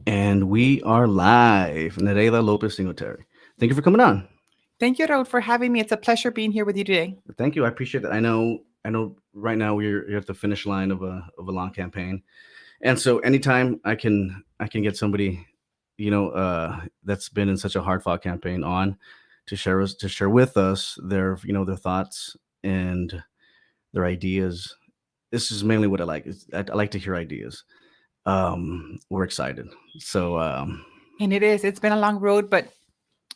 And we are live. Nereida Lopez-Singleterry. Thank you for coming on. Thank you, Raul, for having me. It's a pleasure being here with you today. Thank you. I appreciate that. I know right now you're at the finish line of a long campaign. And so anytime I can get somebody, that's been in such a hard fought campaign on to share with us their thoughts and their ideas. This is mainly what I like. I like to hear ideas. We're excited. So And it's been a long road, but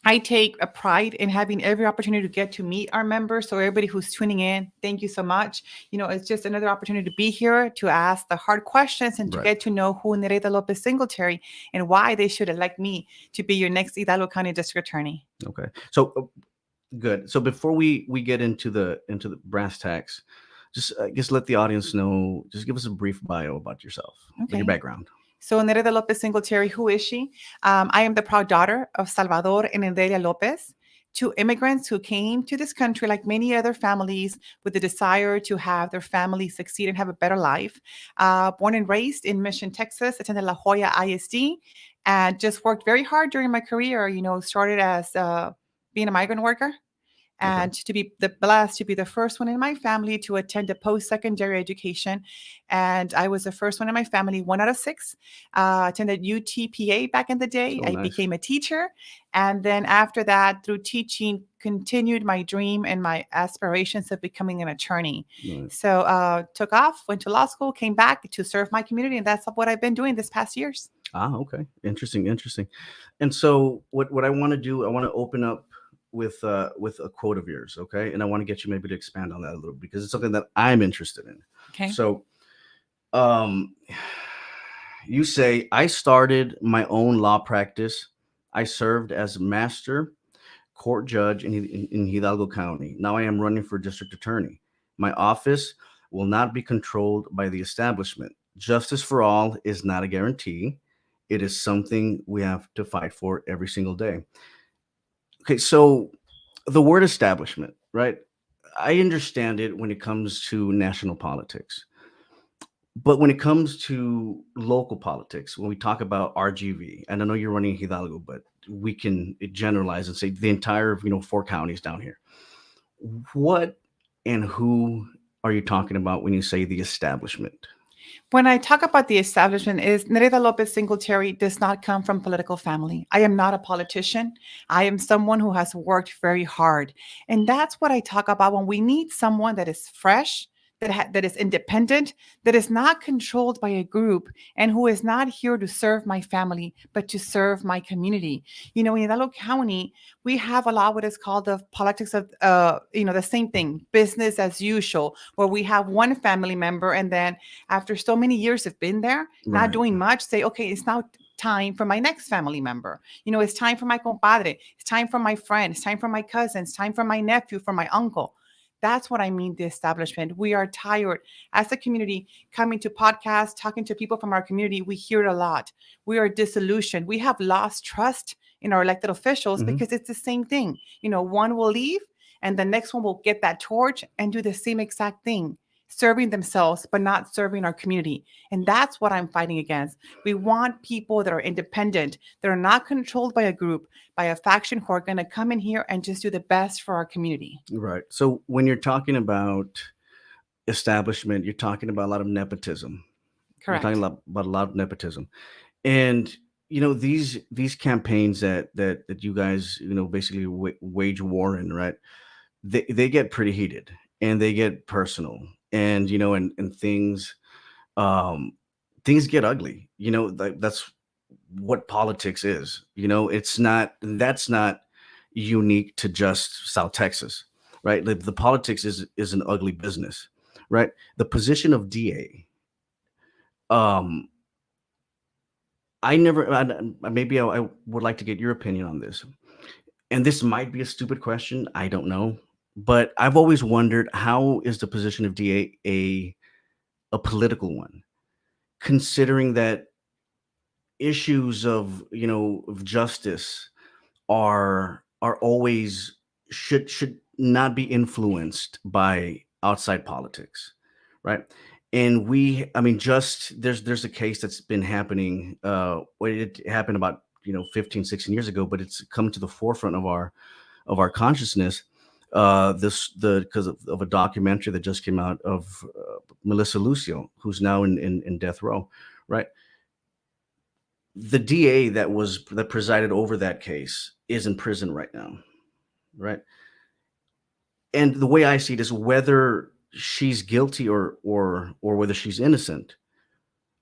I take a pride in having every opportunity to get to meet our members. So everybody who's tuning in, thank you so much. It's just another opportunity to be here to ask the hard questions and to right. get to know who Nereida Lopez Singletary and why they should elect me to be your next Hidalgo County District Attorney. Okay. So good. So before we get into the brass tacks, just I guess let the audience know. Just give us a brief bio about yourself, like your Okay. background. So Nereida Lopez Singletary, who is she? I am the proud daughter of Salvador and Endelia Lopez, two immigrants who came to this country like many other families with the desire to have their family succeed and have a better life. Born and raised in Mission, Texas, attended La Jolla ISD, and just worked very hard during my career. Started as being a migrant worker Okay. and to be the blessed to be the first one in my family to attend a post-secondary education. And I was the first one in my family, one out of six. Attended UTPA back in the day. Oh, I nice. became a teacher, and then after that, through teaching, continued my dream and my aspirations of becoming an attorney. Right. So took off, went to law school, came back to serve my community, and that's what I've been doing this past years. Ah, okay. Interesting, interesting. And so what I want to do, I want to open up with a quote of yours, okay? And I want to get you maybe to expand on that a little because it's something that I'm interested in. Okay. So, um you say, I started my own law practice. I served as master court judge in Hidalgo County. Now I am running for district attorney. My office will not be controlled by the establishment. Justice for all is not a guarantee. It is something we have to fight for every single day. Okay, so the word establishment, right? I understand it when it comes to national politics. But when it comes to local politics, when we talk about RGV, and I know you're running Hidalgo, but we can generalize and say the entire, four counties down here. What and who are you talking about when you say the establishment? When I talk about the establishment, is Nereida Lopez Singletary does not come from political family. I am not a politician. I am someone who has worked very hard. And that's what I talk about when we need someone that is fresh, that is independent, that is not controlled by a group, and who is not here to serve my family, but to serve my community. In Hidalgo County, we have a lot what is called the politics of, the same thing, business as usual, where we have one family member and then after so many years of been there, not Right. doing much, say, okay, it's now time for my next family member. It's time for my compadre. It's time for my friend. It's time for my cousin. It's time for my nephew, for my uncle. That's what I mean, the establishment. We are tired as a community coming to podcasts, talking to people from our community. We hear it a lot. We are disillusioned. We have lost trust in our elected officials Hmm. because it's the same thing. One will leave and the next one will get that torch and do the same exact thing, serving themselves, but not serving our community. And that's what I'm fighting against. We want people that are independent, that are not controlled by a group, by a faction who are going to come in here and just do the best for our community. Right. So when you're talking about establishment, you're talking about a lot of nepotism. You're talking Correct. about a lot of nepotism. And these campaigns that you guys basically wage war in, right? They get pretty heated and they get personal, and and um things get ugly. That's what politics is. It's not that's not unique to just South Texas, right? The politics is an ugly business, right? The position of DA, I never maybe I would like to get your opinion on this. And this might be a stupid question, I don't know, but I've always wondered, how is the position of DA a political one, considering that issues of justice are always should not be influenced by outside politics, right? And I mean, just there's a case that's been happening. Well, it happened about 15, 16 years ago, but it's come to the forefront of our consciousness. Because of a documentary that just came out of Melissa Lucio, who's now in death row, right? The DA that presided over that case is in prison right now, right? And the way I see it is, whether she's guilty or whether she's innocent,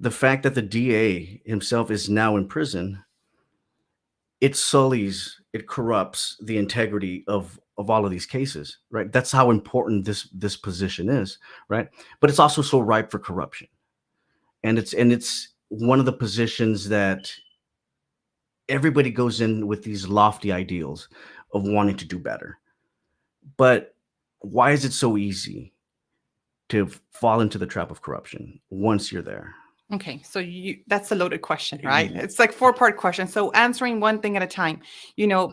the fact that the DA himself is now in prison, it corrupts the integrity of all of these cases, right? That's how important this position is, right? But it's also so ripe for corruption, and it's one of the positions that everybody goes in with these lofty ideals of wanting to do better. But why is it so easy to fall into the trap of corruption once you're there? Okay, so that's a loaded question, right? It's like four-part question. So answering one thing at a time.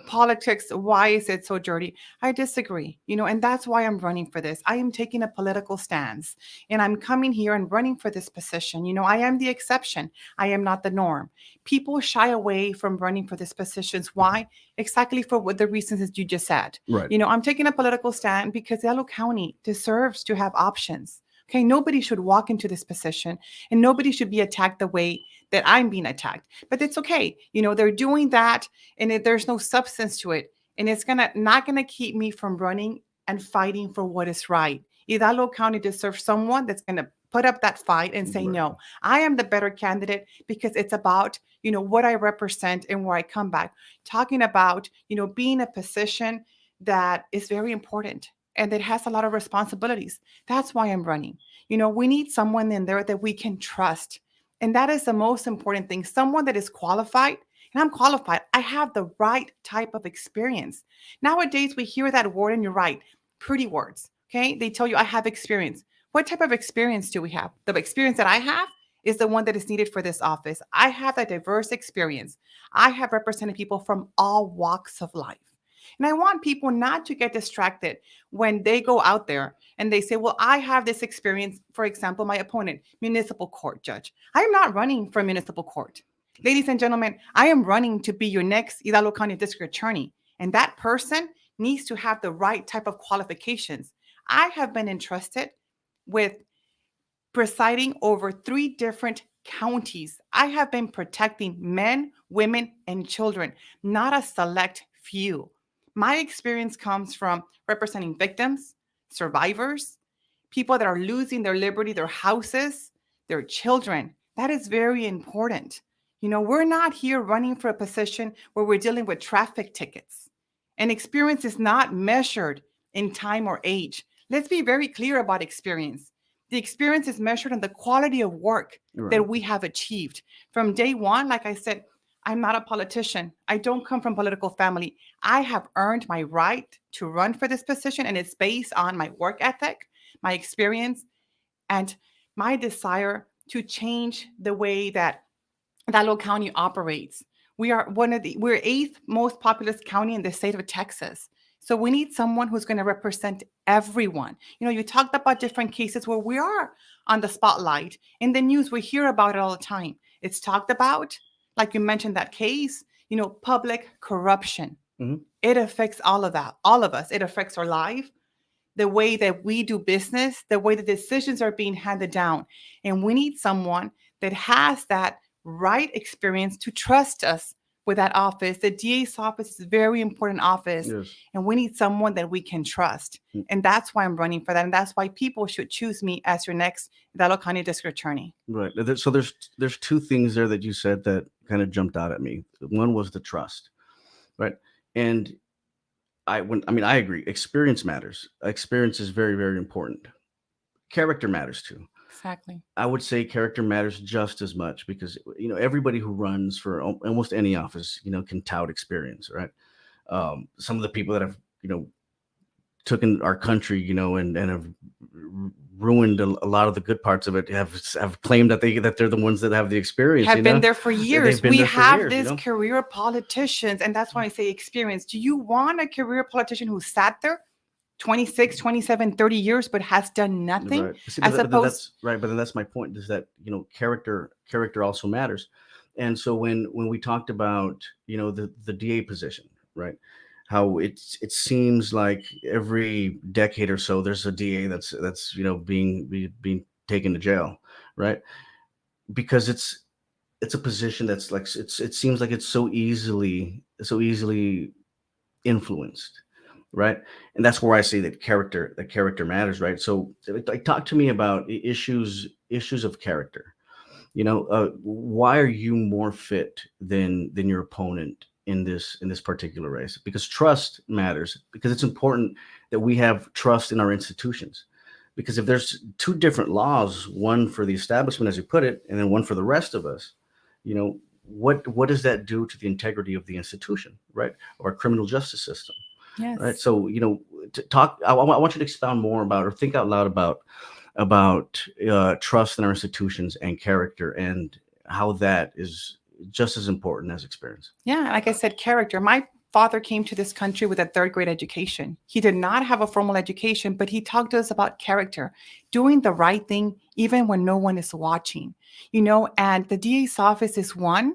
Politics, why is it so dirty? I disagree, and that's why I'm running for this. I am taking a political stance, and I'm coming here and running for this position. I am the exception. I am not the norm. People shy away from running for these positions. Why? Exactly for what the reasons that you just said. Right. I'm taking a political stand because Hidalgo County deserves to have options. Okay, nobody should walk into this position, and nobody should be attacked the way that I'm being attacked. But it's okay. They're doing that, and there's no substance to it. And it's not gonna keep me from running and fighting for what is right. Hidalgo County deserves someone that's gonna put up that fight and say, Right. no, I am the better candidate, because it's about, what I represent and where I come back. Talking about, being a position that is very important and that has a lot of responsibilities. That's why I'm running. We need someone in there that we can trust. And that is the most important thing. Someone that is qualified. And I'm qualified. I have the right type of experience. Nowadays, we hear that word, and you're right. Pretty words. Okay. They tell you I have experience. What type of experience do we have? The experience that I have is the one that is needed for this office. I have a diverse experience. I have represented people from all walks of life. And I want people not to get distracted when they go out there and they say, well, I have this experience. For example, my opponent, municipal court judge. I am not running for municipal court. Ladies and gentlemen, I am running to be your next Hidalgo County District Attorney. And that person needs to have the right type of qualifications. I have been entrusted with presiding over 3 different counties. I have been protecting men, women, and children, not a select few. My experience comes from representing victims, survivors, people that are losing their liberty, their houses, their children. That is very important. We're not here running for a position where we're dealing with traffic tickets. And experience is not measured in time or age. Let's be very clear about experience. The experience is measured on the quality of work that we have achieved. From day one, like I said, I'm not a politician. I don't come from a political family. I have earned my right to run for this position, and it's based on my work ethic, my experience, and my desire to change the way that Hidalgo County operates. We're 8th most populous county in the state of Texas. So we need someone who's going to represent everyone. You talked about different cases where we are on the spotlight. In the news, we hear about it all the time. It's talked about, like you mentioned that case, public corruption. Mm-hmm. It affects all of us. It affects our life, the way that we do business, the way the decisions are being handed down. And we need someone that has that right experience to trust us with that office. The DA's office is a very important office. Yes. And we need someone that we can trust. Mm. And that's why I'm running for that. And that's why people should choose me as your next Hidalgo County District Attorney. Right. So there's 2 things there that you said that kind of jumped out at me. One was the trust, right? And I agree. Experience matters. Experience is very, very important. Character matters too. Exactly. I would say character matters just as much, because everybody who runs for almost any office can tout experience, right? Some of the people that have taken our country and have ruined a lot of the good parts of it have claimed that they're the ones that have the experience. Have been there for years. We have this career politicians, and that's why I say experience. Do you want a career politician who sat there 26, 27, 30 years, but has done nothing Right. See, as but then opposed. that's right. But then that's my point is that, character also matters. And so when we talked about, the DA position, right? How it seems like every decade or so there's a DA that's being taken to jail, right? Because it's a position that's like it seems like it's so easily influenced, right? And that's where I say that character matters, right? So like talk to me about issues of character. Why are you more fit than your opponent in this particular race? Because trust matters, because it's important that we have trust in our institutions. Because if there's two different laws, one for the establishment, as you put it, and then one for the rest of us, what does that do to the integrity of the institution, right? Or criminal justice system, right? Yes. So, to talk, I want you to expound more about, or think out loud about trust in our institutions and character, and how that is just as important as experience. Yeah, like I said, character. My father came to this country with a third grade education. He did not have a formal education, but he talked to us about character, doing the right thing even when no one is watching. And the DA's office is one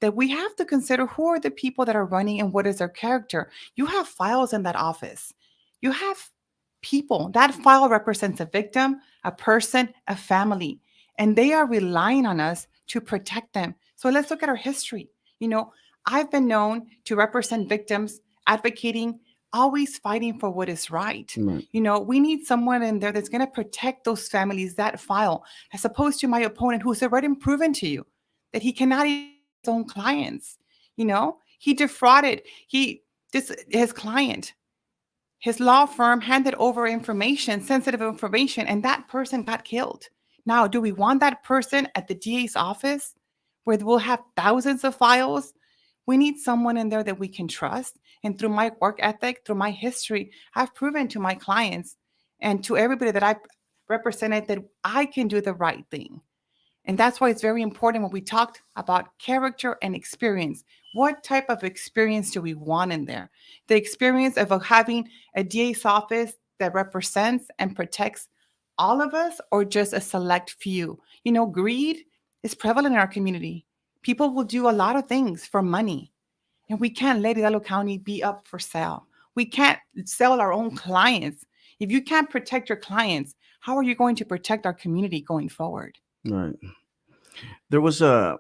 that we have to consider who are the people that are running and what is their character. You have files in that office. You have people. That file represents a victim, a person, a family, and they are relying on us to protect them. So let's look at our history. You know, I've been known to represent victims, advocating, always fighting for what is right. Right. We need someone in there that's going to protect those families, that file, as opposed to my opponent who's already proven to you that he cannot even his own clients. He defrauded his client. His law firm handed over information, sensitive information, and that person got killed. Now, do we want that person at the DA's office where we'll have thousands of files? We need someone in there that we can trust. And through my work ethic, through my history, I've proven to my clients and to everybody that I've represented that I can do the right thing. And that's why it's very important when we talked about character and experience. What type of experience do we want in there? The experience of having a DA's office that represents and protects all of us, or just a select few? Greed is prevalent in our community. People will do a lot of things for money, and we can't let Hidalgo County be up for sale. We can't sell our own clients. If you can't protect your clients, how are you going to protect our community going forward? Right. There was a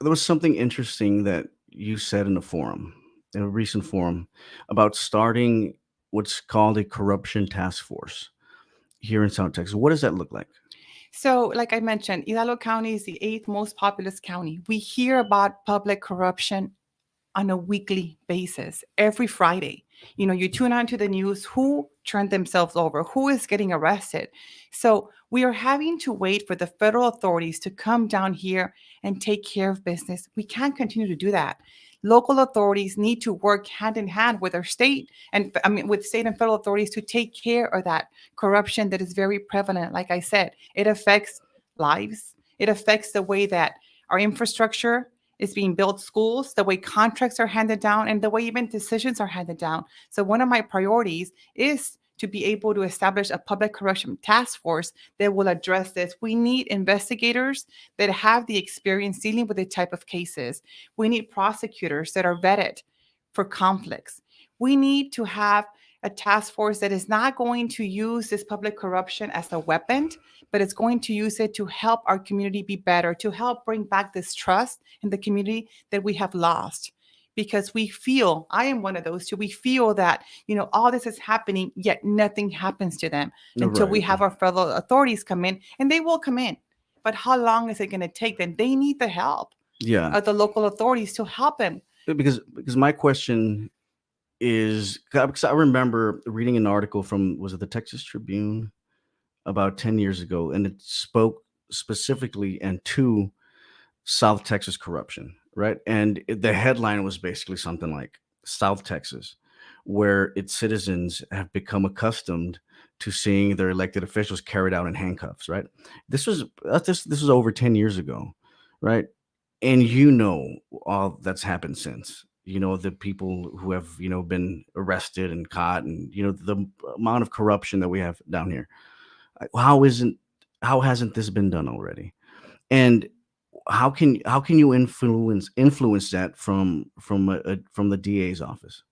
there was something interesting that you said in a recent forum, about starting what's called a corruption task force here in South Texas. What does that look like? So, like I mentioned, Hidalgo County is the eighth most populous county. We hear about public corruption on a weekly basis, every Friday. You tune on to the news, who turned themselves over, who is getting arrested. So we are having to wait for the federal authorities to come down here and take care of business. We can't continue to do that. Local authorities need to work hand in hand with our state and with state and federal authorities to take care of that corruption that is very prevalent. Like I said, it affects lives. It affects the way that our infrastructure is being built, schools, the way contracts are handed down, and the way even decisions are handed down. So one of my priorities is to be able to establish a public corruption task force that will address this. We need investigators that have the experience dealing with the type of cases. We need prosecutors that are vetted for conflicts. We need to have a task force that is not going to use this public corruption as a weapon, but it's going to use it to help our community be better, to help bring back this trust in the community that we have lost. Because we feel, I am one of those too, we feel that, all this is happening, yet nothing happens to them until we Right. have our federal authorities come in, and they will come in. But how long is it going to take them? They need the help Yeah. of the local authorities to help them. Because my question is, because I remember reading an article from, was it the Texas Tribune, about 10 years ago, and it spoke specifically and to South Texas corruption, right? And the headline was basically something like, South Texas, where its citizens have become accustomed to seeing their elected officials carried out in handcuffs, right? This was over 10 years ago, right? And all that's happened since. the people who have been arrested and caught, and the amount of corruption that we have down here. How hasn't this been done already? And how can you influence that from the DA's office?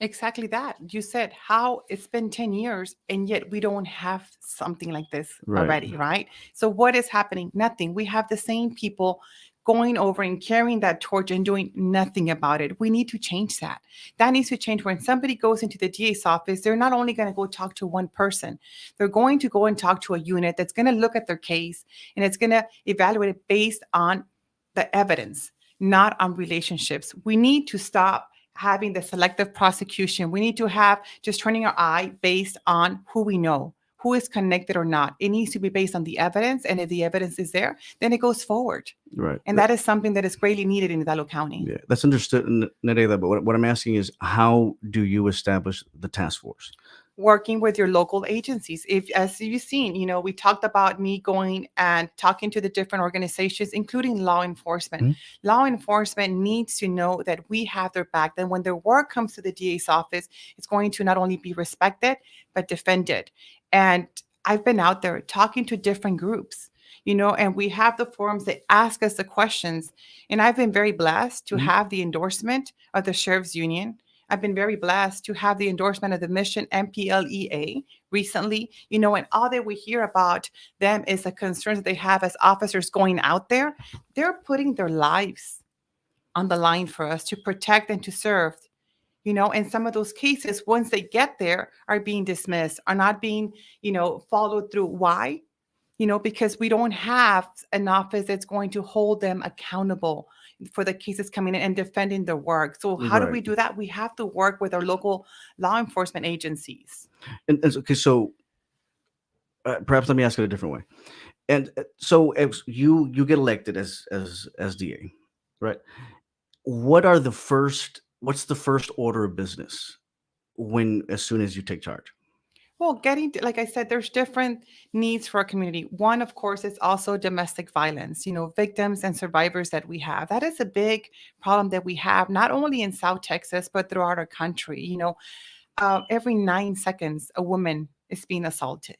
Exactly that. You said how it's been 10 years and yet we don't have something like this Right. already, right? So, what is happening? Nothing. We have the same people going over and carrying that torch and doing nothing about it. We need to change that. That needs to change. When somebody goes into the DA's office, they're not only going to go talk to one person, they're going to go and talk to a unit that's going to look at their case and it's going to evaluate it based on the evidence, not on relationships. We need to stop having the selective prosecution. We need to have just turning our eye based on who we know, who is connected or not. It needs to be based on the evidence. And if the evidence is there, then it goes forward. Right. And that is something that is greatly needed in Hidalgo County. Yeah, that's understood, Nereida. But what I'm asking is, how do you establish the task force? Working with your local agencies. If, as you've seen, we talked about me going and talking to the different organizations, including law enforcement. Mm-hmm. Law enforcement needs to know that we have their back, that when their work comes to the DA's office, it's going to not only be respected, but defended. And I've been out there talking to different groups, and we have the forums that ask us the questions. And I've been very blessed to Mm-hmm. have the endorsement of the Sheriff's Union. I've been very blessed to have the endorsement of the Mission MPLEA recently, and all that we hear about them is the concerns that they have as officers going out there. They're putting their lives on the line for us to protect and to serve. And some of those cases, once they get there, are being dismissed, are not being, followed through. Why? Because we don't have an office that's going to hold them accountable for the cases coming in and defending their work. So how do we Right. do that? We have to work with our local law enforcement agencies. Okay, so perhaps let me ask it a different way. And so, as you get elected as DA, right? What's the first order of business as soon as you take charge? Well, like I said, there's different needs for our community. One, of course, is also domestic violence, victims and survivors that we have. That is a big problem that we have, not only in South Texas, but throughout our country. Every 9 seconds, a woman is being assaulted.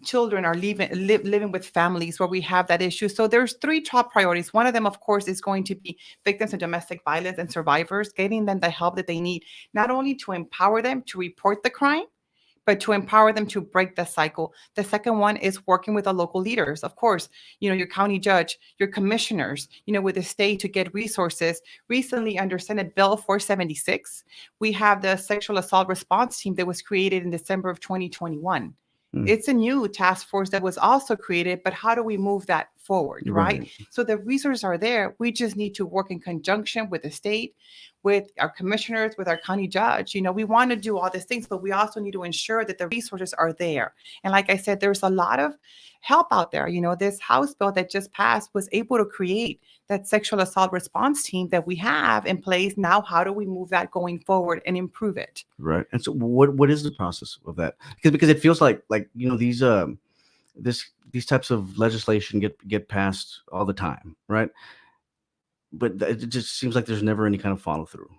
Children are living with families where we have that issue. So there's three top priorities. One of them, of course, is going to be victims of domestic violence and survivors, getting them the help that they need, not only to empower them to report the crime, but to empower them to break the cycle. The second one is working with the local leaders. Of course, your county judge, your commissioners, with the state to get resources. Recently, under Senate Bill 476, we have the sexual assault response team that was created in December of 2021. It's a new task force that was also created, but how do we move that forward, right? So the resources are there. We just need to work in conjunction with the state, with our commissioners, with our county judge. We want to do all these things, but we also need to ensure that the resources are there. And like I said, there's a lot of help out there. This House bill that just passed was able to create that sexual assault response team that we have in place. Now, how do we move that going forward and improve it? Right. And so what is the process of that? Because it feels like these types of legislation get passed all the time, right? But it just seems like there's never any kind of follow through.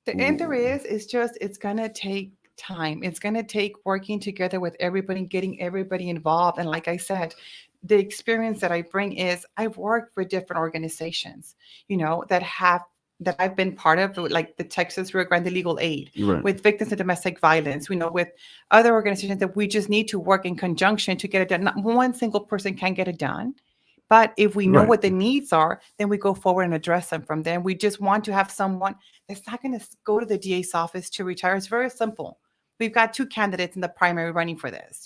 And there is, it's going to take time. It's going to take working together with everybody, getting everybody involved. And like I said, the experience that I bring is I've worked for different organizations, that I've been part of, like the Texas Rio Grande Legal Aid, Right. with victims of domestic violence, with other organizations that we just need to work in conjunction to get it done. Not one single person can get it done. But if we know Right. what the needs are, then we go forward and address them from there. We just want to have someone that's not going to go to the DA's office to retire. It's very simple. We've got two candidates in the primary running for this.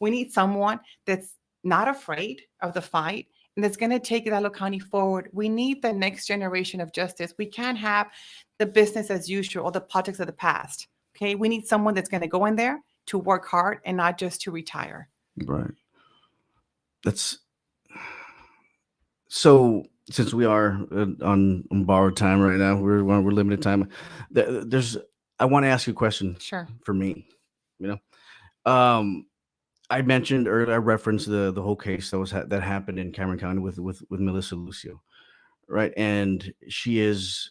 We need someone that's not afraid of the fight and that's going to take Hidalgo County forward. We need the next generation of justice. We can't have the business as usual or the politics of the past. Okay, we need someone that's going to go in there to work hard and not just to retire. Right. That's so. Since we are on borrowed time right now, we're limited time. I want to ask you a question. Sure. For me, I mentioned earlier, I referenced the whole case that happened in Cameron County with Melissa Lucio, right? And she is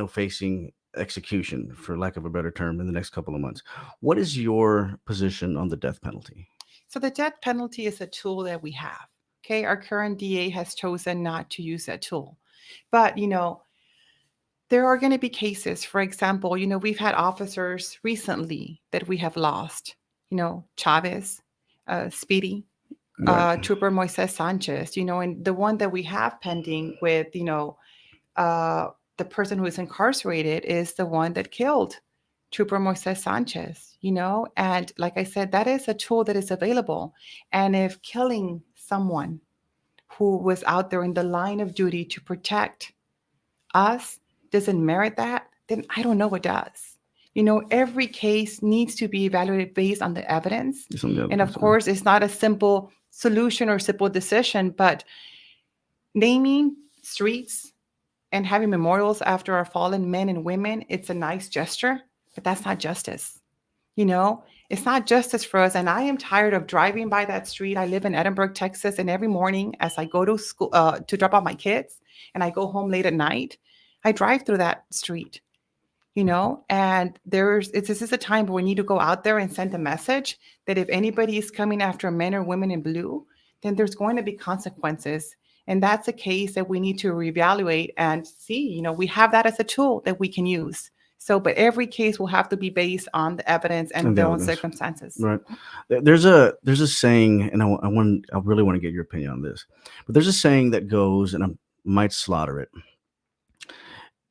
facing execution, for lack of a better term, in the next couple of months. What is your position on the death penalty? So the death penalty is a tool that we have. Okay, our current DA has chosen not to use that tool. But, there are going to be cases, for example, we've had officers recently that we have lost, Chavez, Speedy, Right. Trooper Moises Sanchez, and the one that we have pending with, the person who is incarcerated is the one that killed Trooper Moises Sanchez, and like I said, that is a tool that is available. And if killing someone who was out there in the line of duty to protect us doesn't merit that, then I don't know what does. Every case needs to be evaluated based on the evidence. And of course, it's not a simple solution or simple decision, but naming streets and having memorials after our fallen men and women, it's a nice gesture, but that's not justice. It's not justice for us. And I am tired of driving by that street. I live in Edinburgh, Texas, and every morning as I go to school to drop off my kids and I go home late at night, I drive through that street, and this is a time where we need to go out there and send a message that if anybody is coming after men or women in blue, then there's going to be consequences. And that's a case that we need to reevaluate and see, we have that as a tool that we can use. So, but every case will have to be based on the evidence and their own circumstances. Right. There's a saying, and I really want to get your opinion on this, but there's a saying that goes, and I might slaughter it.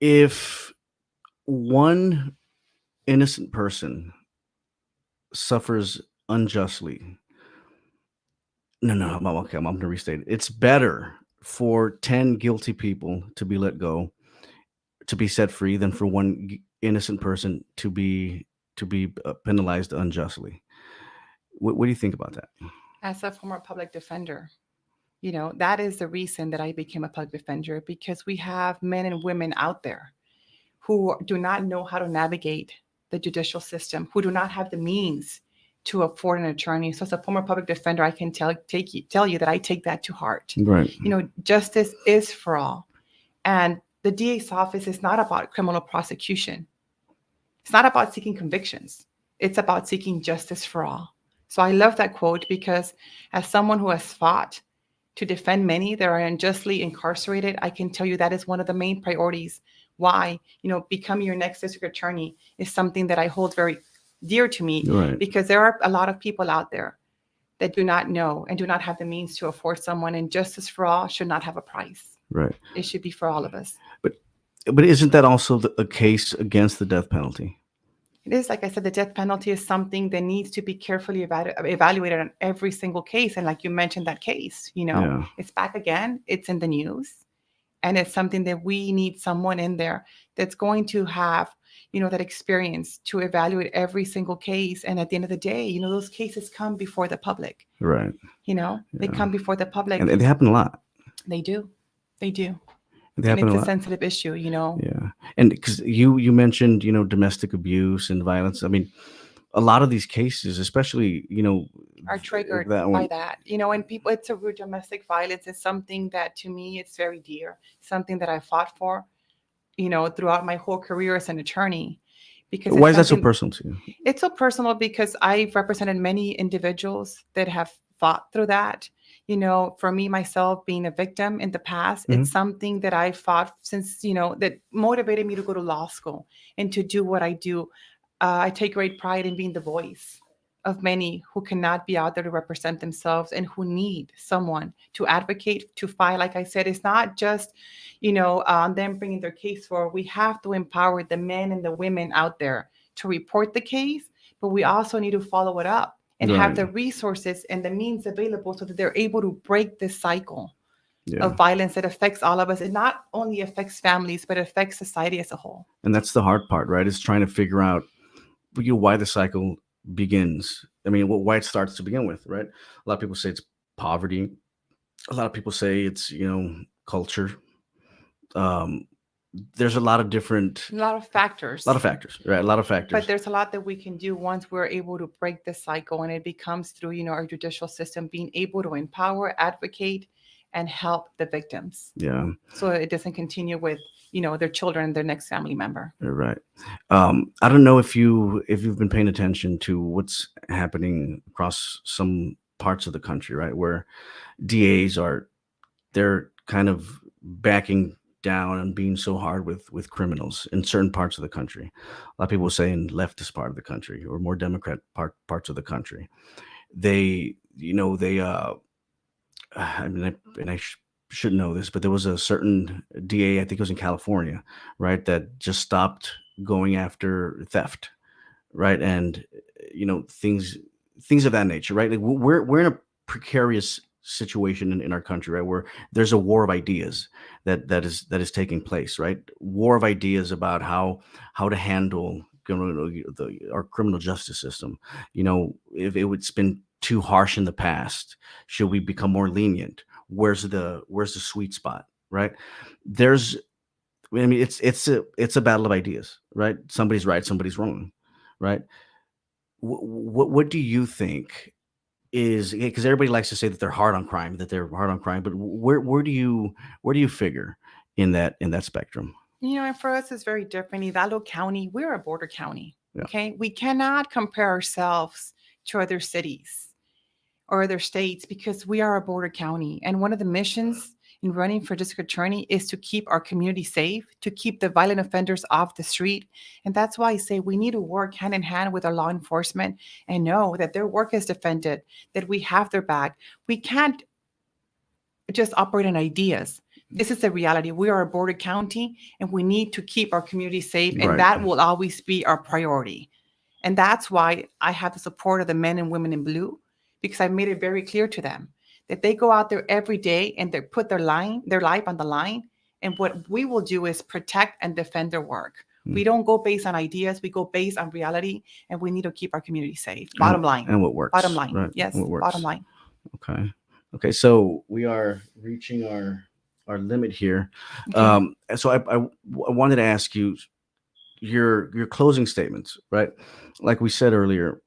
If one innocent person suffers unjustly, okay, I'm going to restate it. It's better for 10 guilty people to be let go, to be set free, than for one innocent person to be penalized unjustly. What do you think about that? As a former public defender, that is the reason that I became a public defender, because we have men and women out there who do not know how to navigate the judicial system, who do not have the means to afford an attorney. So as a former public defender, I can tell you that I take that to heart. Right. Justice is for all. And the DA's office is not about criminal prosecution. It's not about seeking convictions. It's about seeking justice for all. So I love that quote, because as someone who has fought to defend many that are unjustly incarcerated, I can tell you that is one of the main priorities. Why, becoming your next district attorney is something that I hold very dear to me, right, because there are a lot of people out there that do not know and do not have the means to afford someone, and justice for all should not have a price. Right. It should be for all of us. But isn't that also a case against the death penalty? It is. Like I said, the death penalty is something that needs to be carefully evaluated on every single case. And like you mentioned, that case, It's back again. It's in the news. And it's something that we need someone in there that's going to have, that experience to evaluate every single case. And at the end of the day, those cases come before the public. Right. They come before the public. And they happen a lot. They do. They do. And it's a sensitive issue, Yeah. And because you mentioned, domestic abuse and violence. I mean, a lot of these cases, especially, are triggered by that, and people, it's a root domestic violence is something that to me, it's very dear, something that I fought for, throughout my whole career as an attorney. Because why is that so personal to you? It's so personal because I've represented many individuals that have fought through that. For me, myself, being a victim in the past, it's something that I fought since, that motivated me to go to law school and to do what I do. I take great pride in being the voice of many who cannot be out there to represent themselves and who need someone to advocate, to fight. Like I said, it's not just, them bringing their case forward. We have to empower the men and the women out there to report the case, but we also need to follow it up and have the resources and the means available so that they're able to break this cycle of violence that affects all of us. It not only affects families, but it affects society as a whole. And that's the hard part, right? Is trying to figure out why the cycle begins. I mean, why it starts to begin with, right? A lot of people say it's poverty. A lot of people say it's, culture. There's a lot of factors. Right? A lot of factors. But there's a lot that we can do once we're able to break the cycle, and it becomes through, our judicial system being able to empower, advocate, and help the victims. Yeah. So it doesn't continue with, their children, their next family member. Right. I don't know if you've been paying attention to what's happening across some parts of the country, right? Where DAs are they're kind of backing down and being so hard with criminals in certain parts of the country. A lot of people say in leftist part of the country or more Democrat parts of the country. They, they I mean, I should know this, but there was a certain DA, I think it was in California, right, that just stopped going after theft, right, and things of that nature, right. Like we're in a precarious situation in our country, right, where there's a war of ideas that is taking place, right. War of ideas about how to handle our criminal justice system. If it's been too harsh in the past, should we become more lenient? Where's the sweet spot, right? There's I mean, it's a battle of ideas, right? Somebody's right, somebody's wrong, right? What do you think is, because everybody likes to say that they're hard on crime, but where do you figure in that spectrum? And for us, it's very different. Hidalgo County, we're a border county. Yeah. Okay. We cannot compare ourselves to other cities or other states because we are a border county. And one of the missions in running for district attorney is to keep our community safe, to keep the violent offenders off the street. And that's why I say we need to work hand in hand with our law enforcement and know that their work is defended, that we have their back. We can't just operate on ideas. This is the reality. We are a border county and we need to keep our community safe, and Right. that will always be our priority. And that's why I have the support of the men and women in blue, because I made it very clear to them that they go out there every day and they put their life on the line. And what we will do is protect and defend their work. We don't go based on ideas. We go based on reality, and we need to keep our community safe. Bottom line. And what works. Bottom line. Right. Yes. What works. Bottom line. Okay, so we are reaching our limit here. Okay. So I wanted to ask you your closing statements, right? Like we said earlier,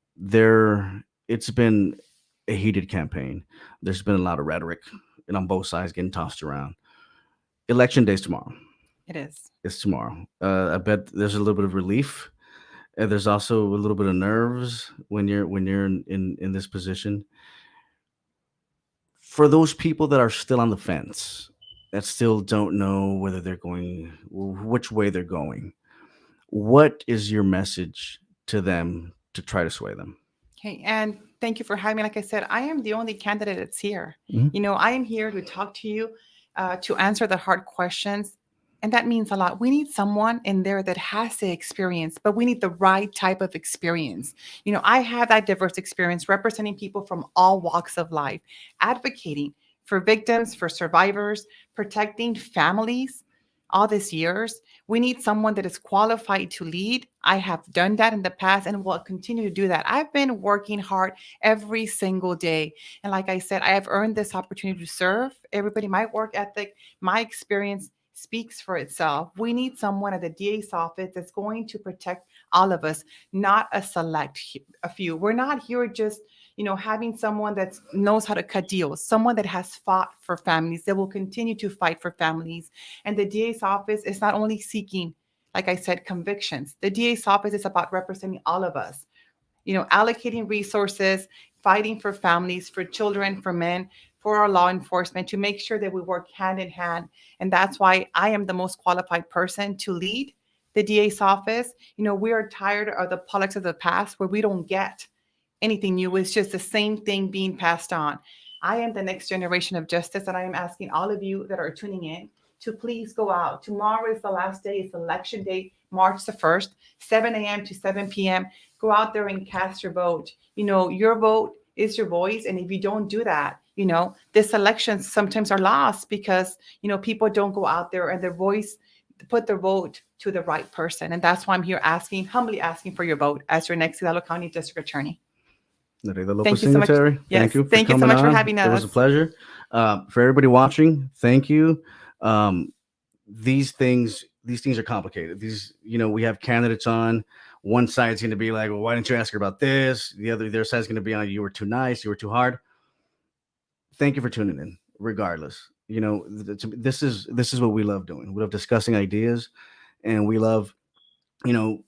it's been a heated campaign. There's been a lot of rhetoric, and on both sides getting tossed around. Election day's tomorrow. It is. It's tomorrow. I bet there's a little bit of relief. There's also a little bit of nerves when you're in this position. For those people that are still on the fence, that still don't know whether they're going, which way they're going, what is your message to them to try to sway them? Okay, and thank you for having me. Like I said, I am the only candidate that's here. Mhm. I am here to talk to you, to answer the hard questions. And that means a lot. We need someone in there that has the experience, but we need the right type of experience. I have that diverse experience representing people from all walks of life, advocating for victims, for survivors, protecting families all these years. We need someone that is qualified to lead. I have done that in the past and will continue to do that. I've been working hard every single day. And like I said, I have earned this opportunity to serve everybody. My work ethic, my experience speaks for itself. We need someone at the DA's office that's going to protect all of us, not a few. We're not here just having someone that knows how to cut deals, someone that has fought for families, that will continue to fight for families. And the DA's office is not only seeking, like I said, convictions. The DA's office is about representing all of us, allocating resources, fighting for families, for children, for men, for our law enforcement, to make sure that we work hand in hand. And that's why I am the most qualified person to lead the DA's office. We are tired of the politics of the past where we don't get anything new. It's just the same thing being passed on. I am the next generation of justice, and I am asking all of you that are tuning in to please go out. Tomorrow is the last day. It's election day, March the 1st, 7 a.m. to 7 p.m. Go out there and cast your vote. Your vote is your voice. And if you don't do that, this elections sometimes are lost because, people don't go out there and their voice, put their vote to the right person. And that's why I'm here humbly asking for your vote as your next Hidalgo County District Attorney. Nereida Thank you so much. Lopez-Singleterry, Yes, thank you for thank you so coming much for on. having It was a us. pleasure. For everybody watching, thank you. These things are complicated. We have candidates on. One side's going to be like, well, why didn't you ask her about this? Their side's going to be on, you were too nice, you were too hard. Thank you for tuning in, regardless. You know, this is what we love doing. We love discussing ideas, and we love, you know,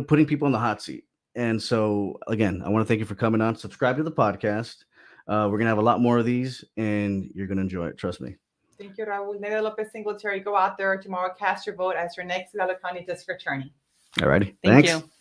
putting people in the hot seat. And so, again, I want to thank you for coming on. Subscribe to the podcast. We're gonna have a lot more of these, and you're gonna enjoy it. Trust me. Thank you, Raul. Nereida Lopez-Singleterry, go out there tomorrow, cast your vote as your next Hidalgo County District Attorney. All righty. Thank Thanks. you.